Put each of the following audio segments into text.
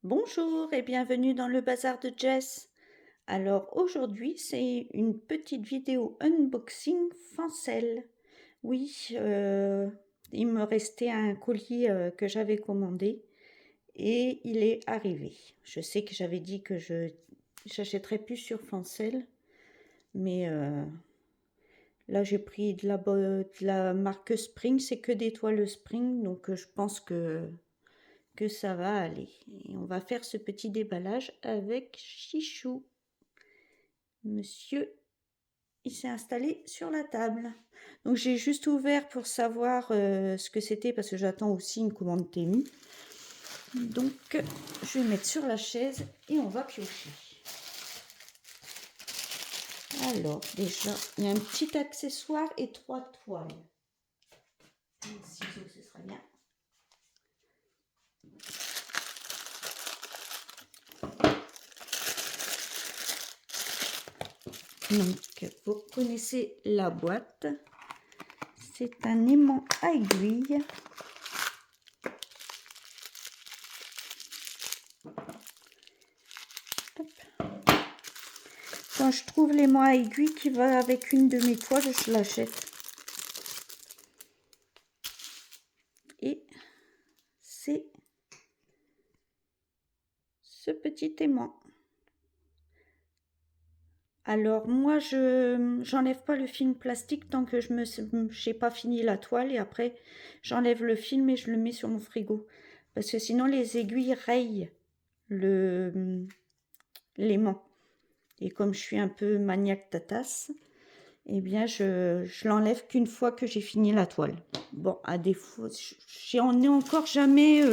Bonjour et bienvenue dans le bazar de Jess. Alors aujourd'hui c'est une petite vidéo unboxing Fancel. Oui, il me restait un colis que j'avais commandé et il est arrivé. Je sais que j'avais dit que je n'achèterais plus sur Fancel, mais là j'ai pris de la marque Spring, c'est que des toiles Spring, donc je pense que ça va aller. Et on va faire ce petit déballage avec Chichou. Monsieur, il s'est installé sur la table. Donc j'ai juste ouvert pour savoir ce que c'était parce que j'attends aussi une commande Temu. Donc je vais mettre sur la chaise et on va piocher. Alors déjà, il y a un petit accessoire et 3 toiles. Les ciseaux, ce sera bien. Donc, vous connaissez la boîte. C'est un aimant à aiguille. Hop. Quand je trouve l'aimant à aiguille qui va avec une de mes toiles, je l'achète. Et c'est ce petit aimant. Alors moi j'enlève pas le film plastique tant que j'ai pas fini la toile, et après j'enlève le film et je le mets sur mon frigo parce que sinon les aiguilles rayent l'aimant, et comme je suis un peu maniaque tatasse, eh bien je l'enlève qu'une fois que j'ai fini la toile. Bon, à défaut, j'en ai encore jamais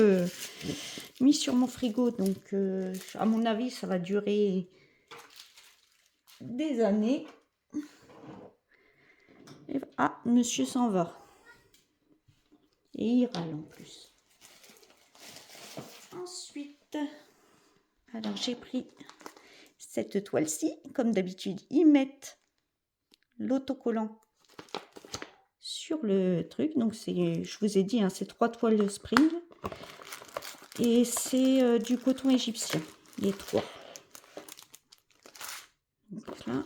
mis sur mon frigo, donc à mon avis ça va durer des années. Et, ah, monsieur s'en va. Et il râle en plus. Ensuite, alors j'ai pris cette toile-ci. Comme d'habitude, ils mettent l'autocollant sur le truc. Donc c'est, je vous ai dit, hein, c'est 3 toiles de Spring. Et c'est du coton égyptien, les 3. Donc là,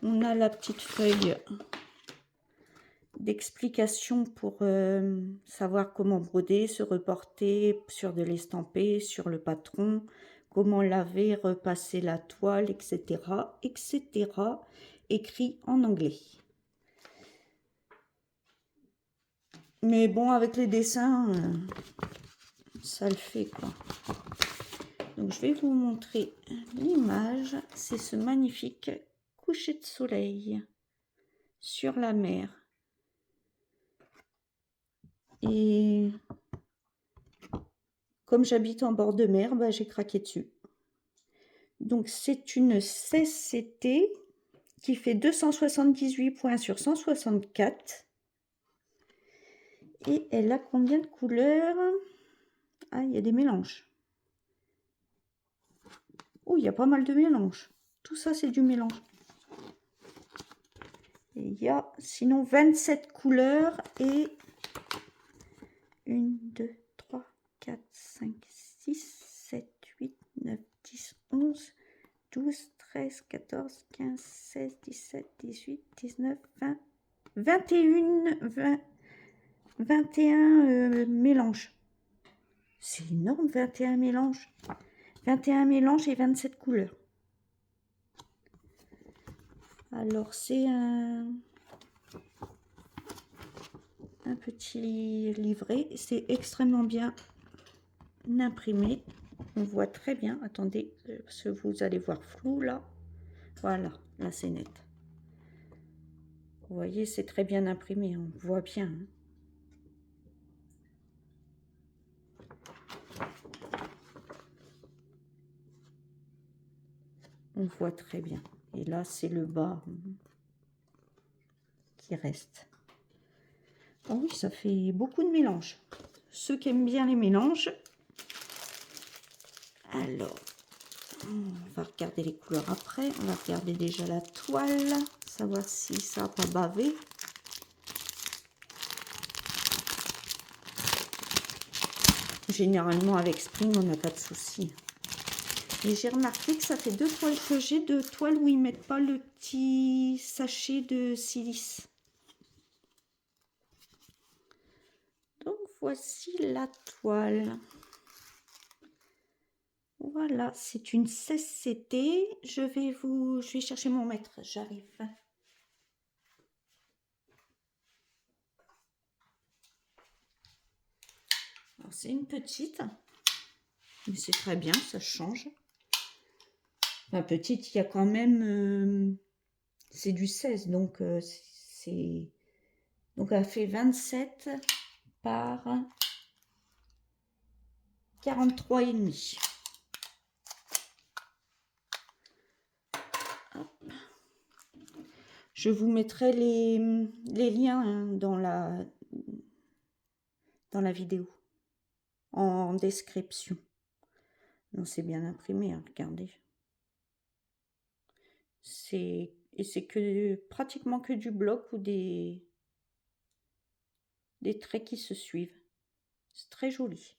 on a la petite feuille d'explication pour savoir comment broder, se reporter sur de l'estampé, sur le patron, comment laver, repasser la toile, etc., etc., écrit en anglais. Mais bon, avec les dessins, ça le fait, quoi. Donc je vais vous montrer l'image. C'est ce magnifique coucher de soleil sur la mer. Et comme j'habite en bord de mer, bah, j'ai craqué dessus. Donc c'est une CCT qui fait 278 points sur 164. Et elle a combien de couleurs? Ah, il y a des mélanges. Oh, il y a pas mal de mélanges. Tout ça, c'est du mélange. Et il y a sinon 27 couleurs et 1, 2, 3, 4, 5, 6, 7, 8, 9, 10, 11, 12, 13, 14, 15, 16, 17, 18, 19, 20, 21 mélanges. C'est énorme, 21 mélanges. 21 mélanges et 27 couleurs. Alors, c'est un petit livret. C'est extrêmement bien imprimé. On voit très bien. Attendez, parce que vous allez voir flou là. Voilà, là c'est net. Vous voyez, c'est très bien imprimé. On voit bien. Hein. On voit très bien. Et là, c'est le bas qui reste. Oh oui, ça fait beaucoup de mélanges. Ceux qui aiment bien les mélanges. Alors, on va regarder les couleurs après. On va regarder déjà la toile, savoir si ça n'a pas bavé. Généralement, avec Spring, on n'a pas de soucis. Et j'ai remarqué que ça fait 2 toiles que j'ai, de toiles où ils mettent pas le petit sachet de silice. Donc, voici la toile. Voilà, c'est une 16CT. Je vais chercher mon mètre, j'arrive. Alors, c'est une petite, mais c'est très bien, ça change. Enfin, petite, il y a quand même... c'est du 16, donc c'est... Donc, elle fait 27 par 43,5. Je vous mettrai les liens hein, dans la vidéo, en description. Non, c'est bien imprimé, hein, regardez. Et c'est pratiquement que du bloc ou des traits qui se suivent. C'est très joli.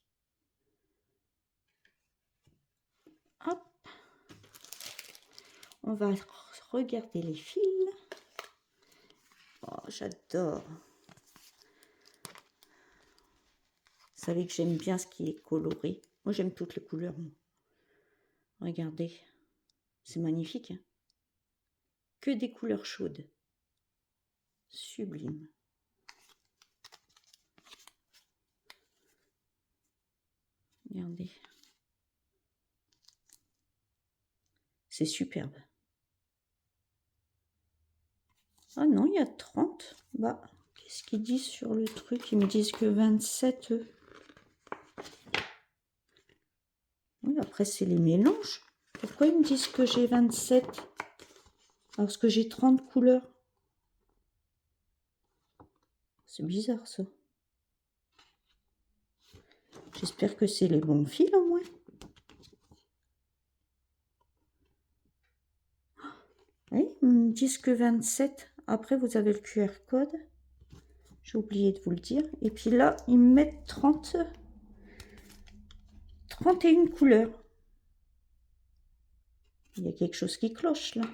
Hop. On va regarder les fils. Oh, j'adore. Vous savez que j'aime bien ce qui est coloré. Moi, j'aime toutes les couleurs. Moi. Regardez. C'est magnifique. Hein, que des couleurs chaudes. Sublime. Regardez. C'est superbe. Ah non, il y a 30. Bah, qu'est-ce qu'ils disent sur le truc? Ils me disent que 27. Oui, après, c'est les mélanges. Pourquoi ils me disent que j'ai 27? Parce que j'ai 30 couleurs. C'est bizarre, ça. J'espère que c'est les bons fils, au moins. Oui, ils me disent que 27. Après, vous avez le QR code. J'ai oublié de vous le dire. Et puis là, ils me mettent 31 couleurs. Il y a quelque chose qui cloche, là.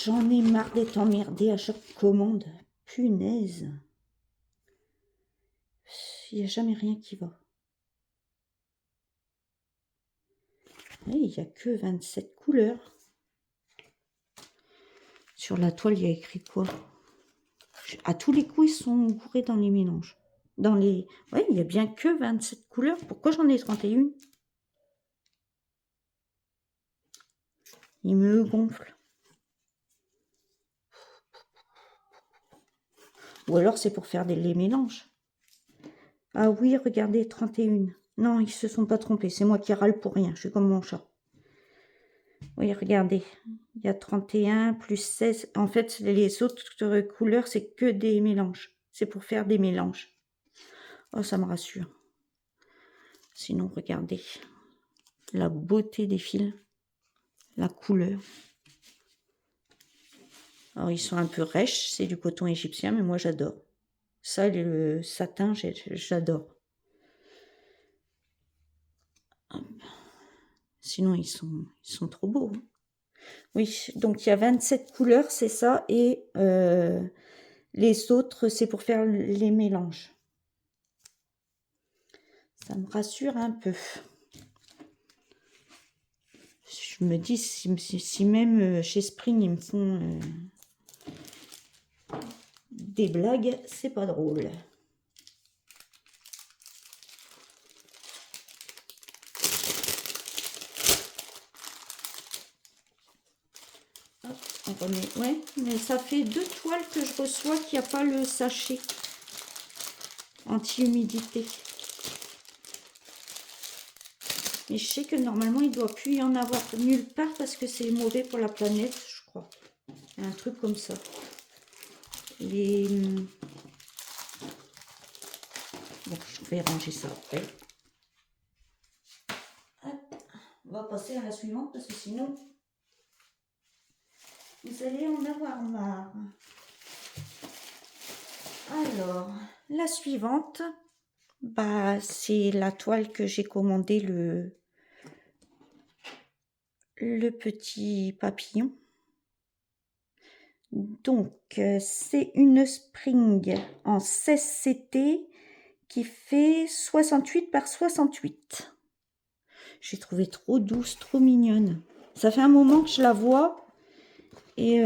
J'en ai marre d'être emmerdée à chaque commande. Punaise. Il n'y a jamais rien qui va. Et il n'y a que 27 couleurs. Sur la toile, il y a écrit quoi? À tous les coups, ils sont bourrés dans les mélanges. Oui, il n'y a bien que 27 couleurs. Pourquoi j'en ai 31? Il me gonfle. Ou alors c'est pour faire les mélanges. Ah oui, regardez, 31. Non, ils se sont pas trompés. C'est moi qui râle pour rien. Je suis comme mon chat. Oui, regardez. Il y a 31 plus 16. En fait, les autres couleurs, c'est que des mélanges. C'est pour faire des mélanges. Oh, ça me rassure. Sinon, regardez. La beauté des fils. La couleur. Alors, ils sont un peu rêches. C'est du coton égyptien, mais moi, j'adore. Ça, le satin, j'adore. Sinon, ils sont trop beaux. Hein. Oui, donc il y a 27 couleurs, c'est ça. Et les autres, c'est pour faire les mélanges. Ça me rassure un peu. Je me dis, si même chez Spring, ils me font des blagues, c'est pas drôle. Hop, on remet. Ouais, mais ça fait 2 toiles que je reçois qu'il n'y a pas le sachet anti-humidité. Mais je sais que normalement, il ne doit plus y en avoir nulle part parce que c'est mauvais pour la planète, je crois. Il y a un truc comme ça. Bon, je vais ranger ça après. Hop. On va passer à la suivante parce que sinon, Vous allez en avoir marre. Alors, la suivante, bah, c'est la toile que j'ai commandé, le petit papillon. Donc, c'est une Spring en 16 CT qui fait 68 par 68. J'ai trouvé trop douce, trop mignonne. Ça fait un moment que je la vois et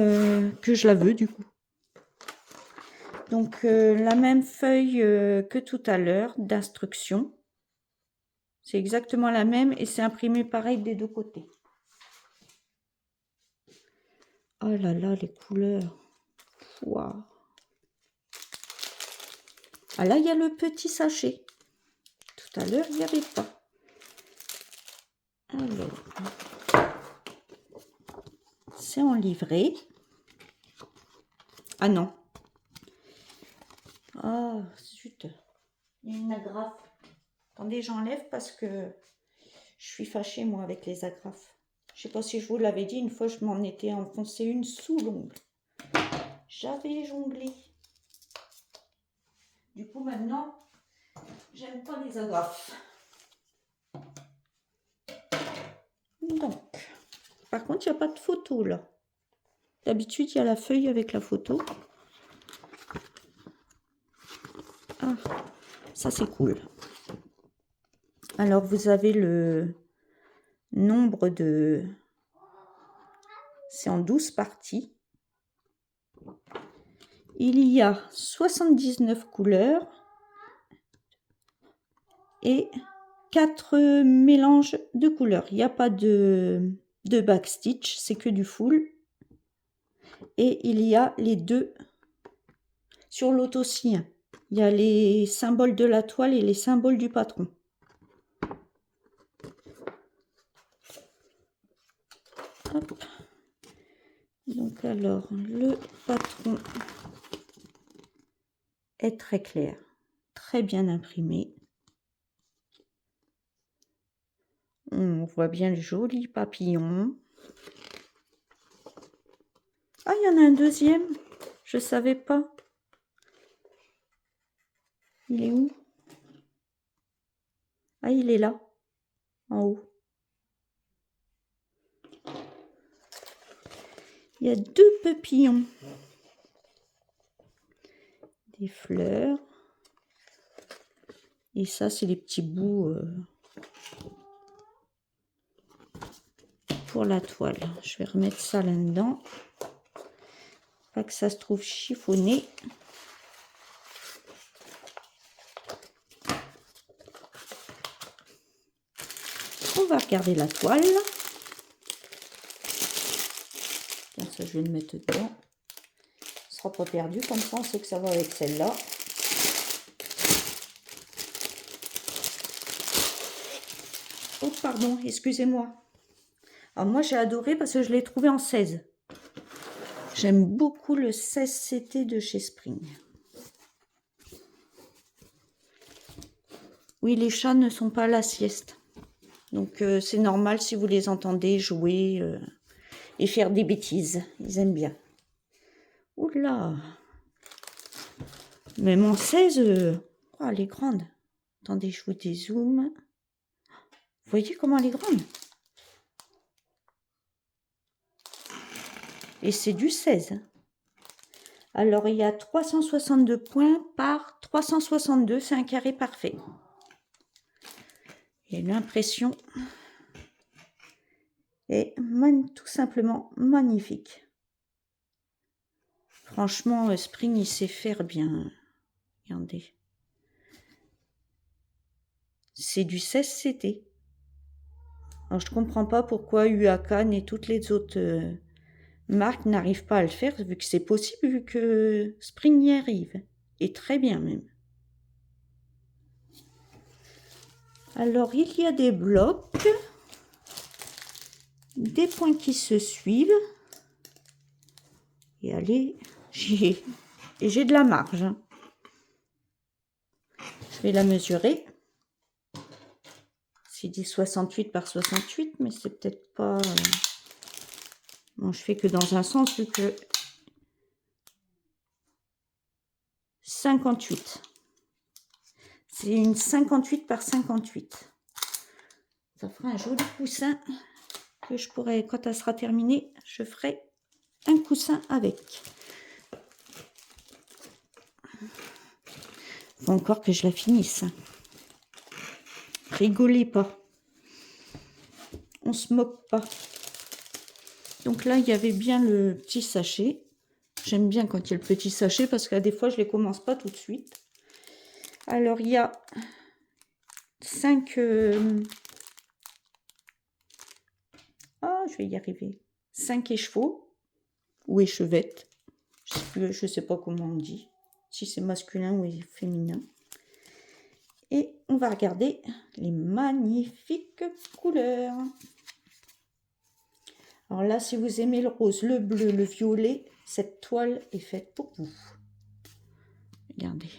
que je la veux du coup. Donc, la même feuille que tout à l'heure d'instruction. C'est exactement la même et c'est imprimé pareil des deux côtés. Oh là là, les couleurs. Wow. Ah là, il y a le petit sachet. Tout à l'heure, il n'y avait pas. Alors, c'est en livret. Ah non. Ah, zut. Il y a une agrafe. Attendez, j'enlève parce que je suis fâchée, moi, avec les agrafes. Je sais pas si je vous l'avais dit, une fois, je m'en étais enfoncé une sous l'ongle. J'avais jonglé. Du coup, maintenant, j'aime pas les agrafes. Donc, par contre, il n'y a pas de photo, là. D'habitude, il y a la feuille avec la photo. Ah, ça, c'est cool. Alors, vous avez le nombre de... C'est en 12 parties. Il y a 79 couleurs et 4 mélanges de couleurs. Il n'y a pas de backstitch, c'est que du full. Et il y a les deux sur l'autre aussi. Il y a les symboles de la toile et les symboles du patron. Hop. Donc alors, le patron est très clair, très bien imprimé. On voit bien le joli papillon. Ah, il y en a un deuxième. Je ne savais pas. Il est où? Ah, il est là, en haut. Il y a 2 papillons. Des fleurs. Et ça, c'est les petits bouts pour la toile. Je vais remettre ça là-dedans. Pas que ça se trouve chiffonné. On va regarder la toile. Tiens, ça, je vais le mettre dedans. Ce sera pas perdu, comme ça, on sait que ça va avec celle-là. Oh, pardon, excusez-moi. Alors, moi, j'ai adoré parce que je l'ai trouvé en 16. J'aime beaucoup le 16 CT de chez Spring. Oui, les chats ne sont pas à la sieste. Donc, c'est normal si vous les entendez jouer et faire des bêtises. Ils aiment bien. Oula! Même en 16, oh, elle est grande. Attendez, je vous dézoome. Vous voyez comment elle est grande? Et c'est du 16. Alors, il y a 362 points par 362. C'est un carré parfait. Et l'impression est tout simplement magnifique. Franchement, Spring, il sait faire bien. Regardez. C'est du 16 CT. Alors, je ne comprends pas pourquoi UACAN et toutes les autres marques n'arrivent pas à le faire, vu que c'est possible, vu que Spring y arrive. Et très bien même. Alors, il y a des blocs, des points qui se suivent. Et allez, j'ai de la marge. Je vais la mesurer. C'est dit 68 par 68, mais c'est peut-être pas... Bon, je fais que dans un sens, vu que 58. C'est une 58 par 58. Ça fera un joli coussin que je pourrais, quand elle sera terminée, je ferai un coussin avec. Faut encore que je la finisse. Rigolez pas. On se moque pas. Donc là, il y avait bien le petit sachet. J'aime bien quand il y a le petit sachet parce que des fois, je les commence pas tout de suite. Alors, il y a 5... Ah, je vais y arriver. 5 écheveaux ou échevettes. Je sais pas comment on dit. Si c'est masculin ou féminin. Et on va regarder les magnifiques couleurs. Alors là, si vous aimez le rose, le bleu, le violet, cette toile est faite pour vous. Regardez.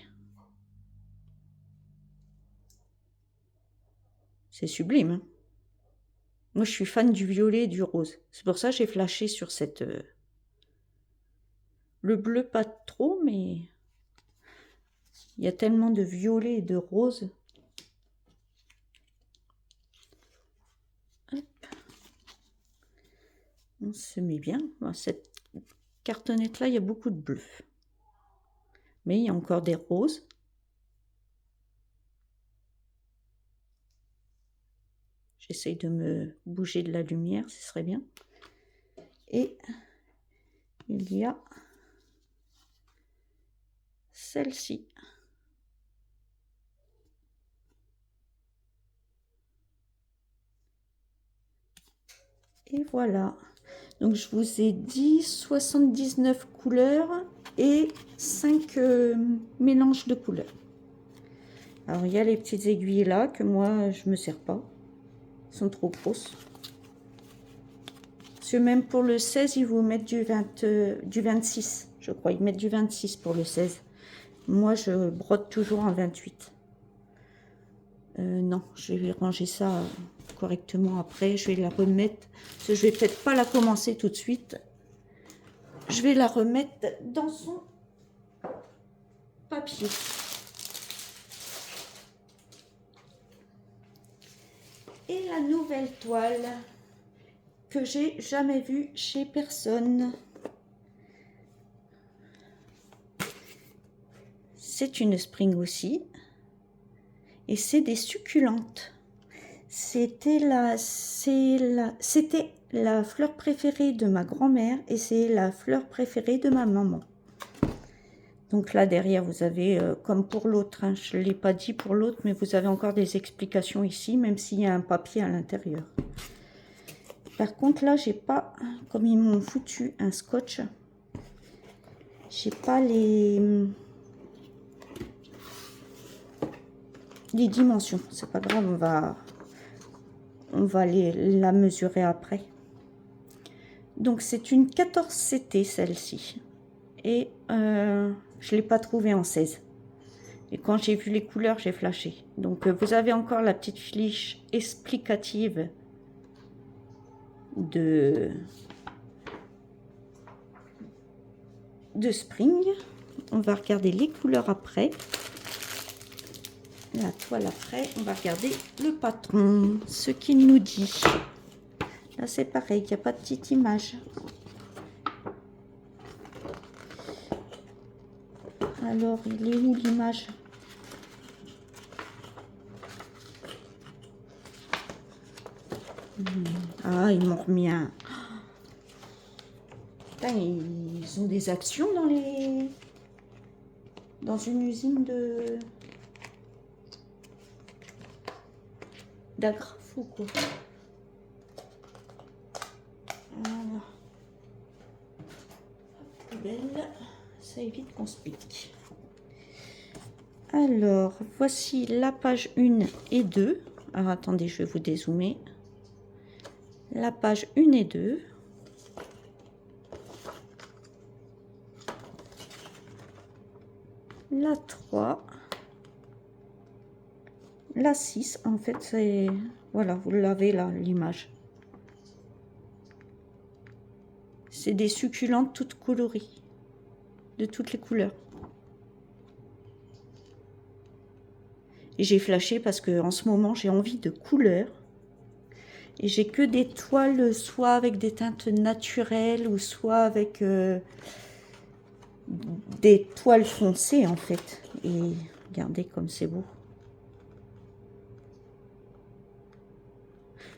C'est sublime. Hein, moi, je suis fan du violet et du rose. C'est pour ça que j'ai flashé sur cette... Le bleu, pas trop, mais... Il y a tellement de violet et de rose. Hop. On se met bien. Cette cartonnette-là, il y a beaucoup de bleu. Mais il y a encore des roses. J'essaye de me bouger de la lumière, ce serait bien. Et il y a celle-ci. Et voilà. Donc je vous ai dit 79 couleurs et 5 mélanges de couleurs. Alors il y a les petites aiguilles là que moi je me sers pas. Elles sont trop grosses. Parce que même pour le 16, ils vous mettent du 26, je crois. Ils mettent du 26 pour le 16. Moi, je brode toujours en 28. Non, je vais ranger ça correctement après. Je vais la remettre. Parce que je vais peut-être pas la commencer tout de suite. Je vais la remettre dans son papier. Et la nouvelle toile que j'ai jamais vue chez personne. C'est une spring aussi. Et c'est des succulentes. C'était la fleur préférée de ma grand-mère et c'est la fleur préférée de ma maman. Donc là derrière vous avez, comme pour l'autre, hein, je ne l'ai pas dit pour l'autre, mais vous avez encore des explications ici, même s'il y a un papier à l'intérieur. Par contre là, j'ai pas, comme ils m'ont foutu un scotch, j'ai pas les dimensions. C'est pas grave, on va la mesurer après. Donc c'est une 14 CT celle-ci. Et je ne l'ai pas trouvée en 16. Et quand j'ai vu les couleurs, j'ai flashé. Donc vous avez encore la petite fiche explicative de Spring. On va regarder les couleurs après. La toile après, on va regarder le patron, ce qu'il nous dit. Là c'est pareil, il n'y a pas de petite image. Alors, il est où l'image? Ah, ils m'ont remis un... Putain, ils ont des actions dans une usine d'agrafes ou quoi. Voilà. Poubelle, ça évite qu'on se pique. Alors, voici la page 1 et 2. Alors, attendez, je vais vous dézoomer. La page 1 et 2. La 3. La 6, en fait, c'est... Voilà, vous l'avez là, l'image. C'est des succulentes toutes colorées, de toutes les couleurs. Et j'ai flashé parce que en ce moment, j'ai envie de couleurs. Et j'ai que des toiles, soit avec des teintes naturelles, ou soit avec des toiles foncées, en fait. Et regardez comme c'est beau.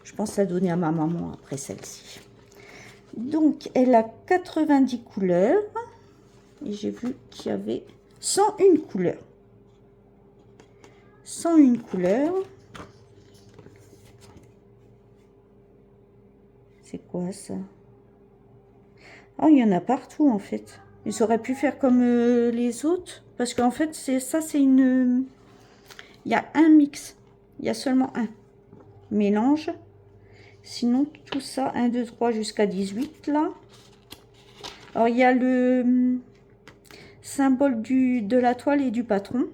Je pense à donner à ma maman après celle-ci. Donc, elle a 90 couleurs. Et j'ai vu qu'il y avait 101 couleurs. 101 couleurs. C'est quoi ça? Ah, il y en a partout en fait. Ils auraient pu faire comme les autres. Parce qu'en fait, c'est une... Il y a un mix. Il y a seulement un mélange. Sinon, tout ça, 1, 2, 3 jusqu'à 18 là. Alors, il y a le symbole de la toile et du patron.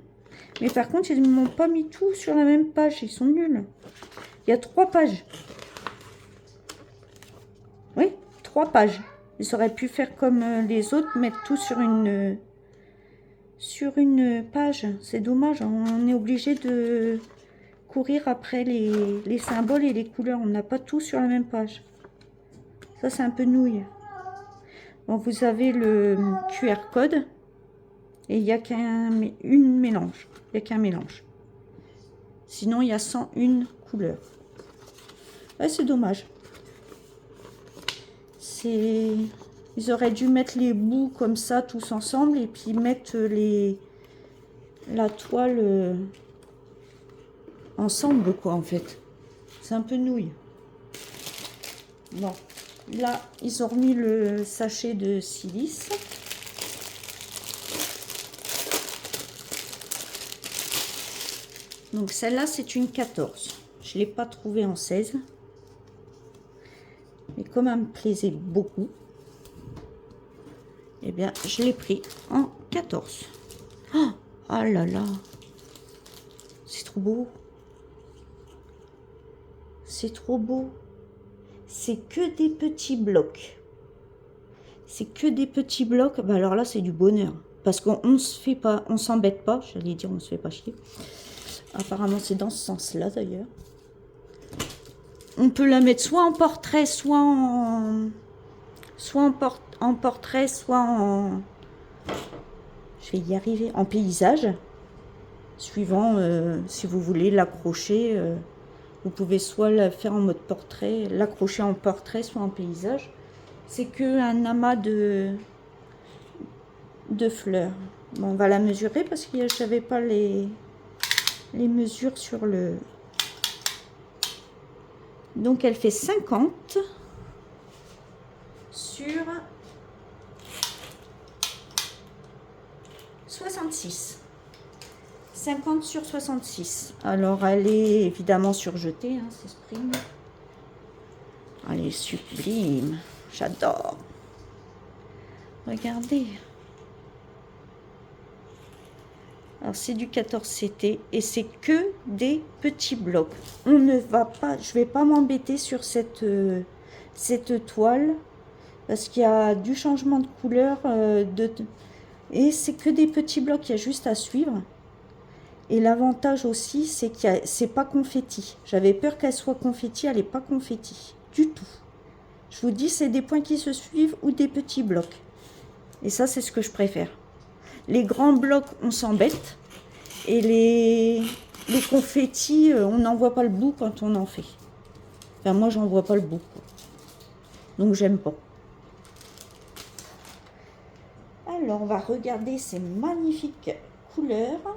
Mais par contre, ils ne m'ont pas mis tout sur la même page. Ils sont nuls. Il y a 3 pages. Oui, 3 pages. Ils auraient pu faire comme les autres, mettre tout sur une page. C'est dommage, on est obligé de courir après les symboles et les couleurs. On n'a pas tout sur la même page. Ça, c'est un peu nouille. Bon, vous avez le QR code et il n'y a qu'un mélange. Il n'y a qu'un mélange. Sinon, il y a 101 couleurs. Ouais, c'est dommage. Ils auraient dû mettre les bouts comme ça tous ensemble et puis mettre la toile ensemble quoi en fait. C'est un peu nouille. Bon, là ils ont remis le sachet de silice. Donc celle-là c'est une 14. Je ne l'ai pas trouvée en 16. Mais comme elle me plaisait beaucoup, eh bien, je l'ai pris en 14. Oh, ah là là, c'est trop beau. C'est trop beau. C'est que des petits blocs. C'est que des petits blocs. Bah alors là, c'est du bonheur. Parce qu'on se fait pas, on s'embête pas. J'allais dire, on se fait pas chier. Apparemment, c'est dans ce sens-là d'ailleurs. On peut la mettre soit en portrait, soit en portrait, soit en... Je vais y arriver. En paysage. Suivant, si vous voulez l'accrocher, vous pouvez soit la faire en mode portrait, l'accrocher en portrait, soit en paysage. C'est que un amas de fleurs. Bon, on va la mesurer parce que je n'avais pas les mesures sur le... Donc elle fait 50 sur 66. 50 sur 66. Alors elle est évidemment surjetée, hein, c'est Spring. Elle est sublime. J'adore. Regardez. Alors c'est du 14 CT et c'est que des petits blocs. On ne va pas, je vais pas m'embêter sur cette toile parce qu'il y a du changement de couleur et c'est que des petits blocs. Il y a juste à suivre. Et l'avantage aussi, c'est que c'est pas confetti. J'avais peur qu'elle soit confetti, elle n'est pas confetti du tout. Je vous dis, c'est des points qui se suivent ou des petits blocs. Et ça, c'est ce que je préfère. Les grands blocs, on s'embête. Et les confettis, on n'en voit pas le bout quand on en fait. Enfin, moi, j'en vois pas le bout. Donc, j'aime pas. Alors, on va regarder ces magnifiques couleurs.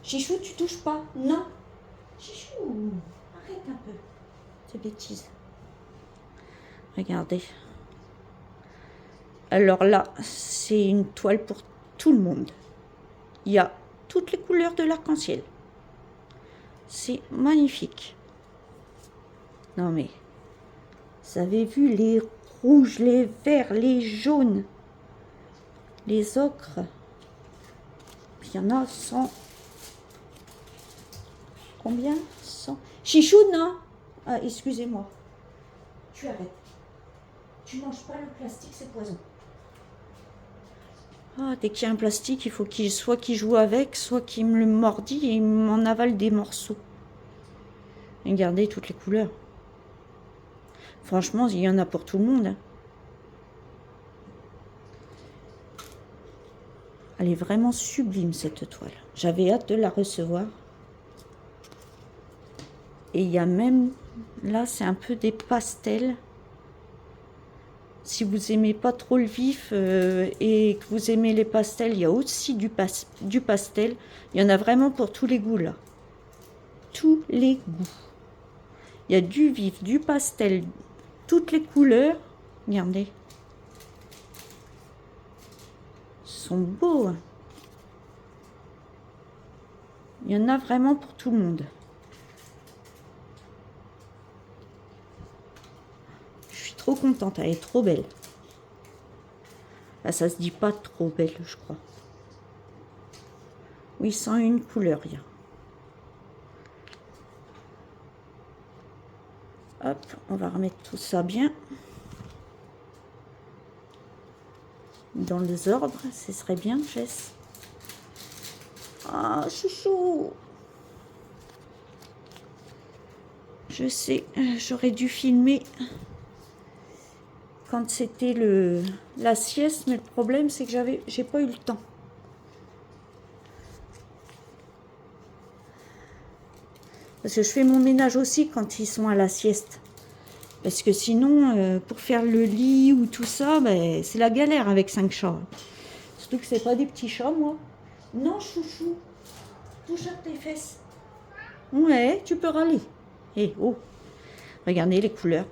Chichou, tu touches pas? Non. Chichou, arrête un peu. C'est bêtise. Regardez. Alors là, c'est une toile pour tout le monde. Il y a toutes les couleurs de l'arc-en-ciel. C'est magnifique. Non mais, vous avez vu les rouges, les verts, les jaunes, les ocres. Il y en a 100. Combien? 100. Chichou, non? Ah, excusez-moi. tu arrêtes. Tu manges pas le plastique, c'est poison. Ah, dès qu'il y a un plastique, il faut qu'il soit qu'il joue avec, soit qu'il me le mordit et il m'en avale des morceaux. Regardez toutes les couleurs. Franchement, il y en a pour tout le monde. Hein. Elle est vraiment sublime cette toile. J'avais hâte de la recevoir. Et il y a même, là c'est un peu des pastels. Si vous aimez pas trop le vif et que vous aimez les pastels, il y a aussi du pastel. Il y en a vraiment pour tous les goûts là. Tous les goûts. Il y a du vif, du pastel, toutes les couleurs. Regardez. Ils sont beaux. Hein. Il y en a vraiment pour tout le monde. Je suis trop contente, elle est trop belle. Là, ça se dit pas trop belle, je crois. Oui, 101 couleurs, il y a. Hop, on va remettre tout ça bien. Dans les ordres, ce serait bien, Jess. Ah, chouchou. Je sais, j'aurais dû filmer quand c'était la sieste, mais le problème, c'est que j'ai pas eu le temps. Parce que je fais mon ménage aussi quand ils sont à la sieste. Parce que sinon, pour faire le lit ou tout ça, ben, c'est la galère avec 5 chats. Surtout que c'est pas des petits chats, moi. Non, chouchou. Touche à tes fesses. Ouais, tu peux râler. Eh, oh. Regardez les couleurs.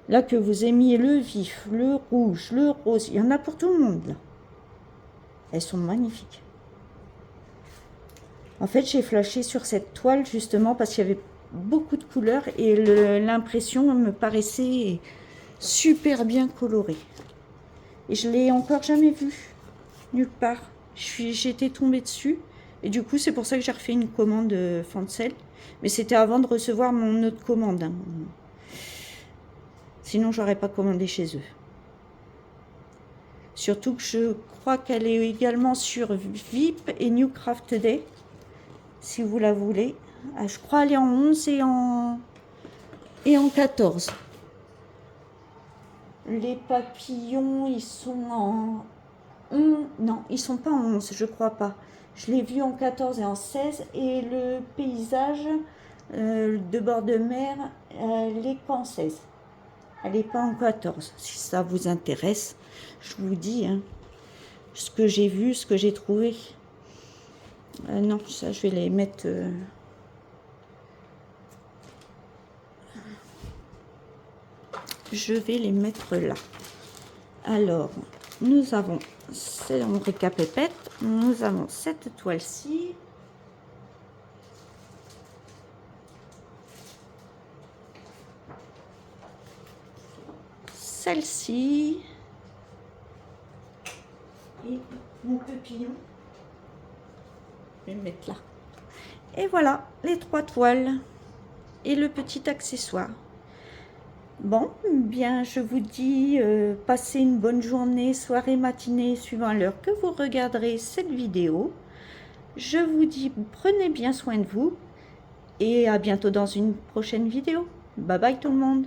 Là, que vous aimiez le vif, le rouge, le rose, il y en a pour tout le monde, là. Elles sont magnifiques. En fait, j'ai flashé sur cette toile, justement, parce qu'il y avait beaucoup de couleurs et l'impression me paraissait super bien colorée. Et je l'ai encore jamais vue, nulle part. J'étais tombée dessus. Et du coup, c'est pour ça que j'ai refait une commande Fancel. Mais c'était avant de recevoir mon autre commande. Hein. Sinon, j'aurais pas commandé chez eux. Surtout que je crois qu'elle est également sur VIP et New Craft Day. Si vous la voulez. Ah, je crois qu'elle est en 11 et en 14. Les papillons, ils sont en 11. Non, ils sont pas en 11, je crois pas. Je l'ai vu en 14 et en 16. Et le paysage de bord de mer, elle est pas en 16. Elle n'est pas en 14. Si ça vous intéresse, je vous dis hein, ce que j'ai vu, ce que j'ai trouvé. Non, ça je vais les mettre... Je vais les mettre là. Alors, nous avons, on récapépète, nous avons cette toile-ci. Celle-ci. Et mon papillon. Je vais le mettre là. Et voilà, les 3 toiles. Et le petit accessoire. Bon, bien, je vous dis, passez une bonne journée, soirée, matinée, suivant l'heure que vous regarderez cette vidéo. Je vous dis, prenez bien soin de vous et à bientôt dans une prochaine vidéo. Bye bye tout le monde.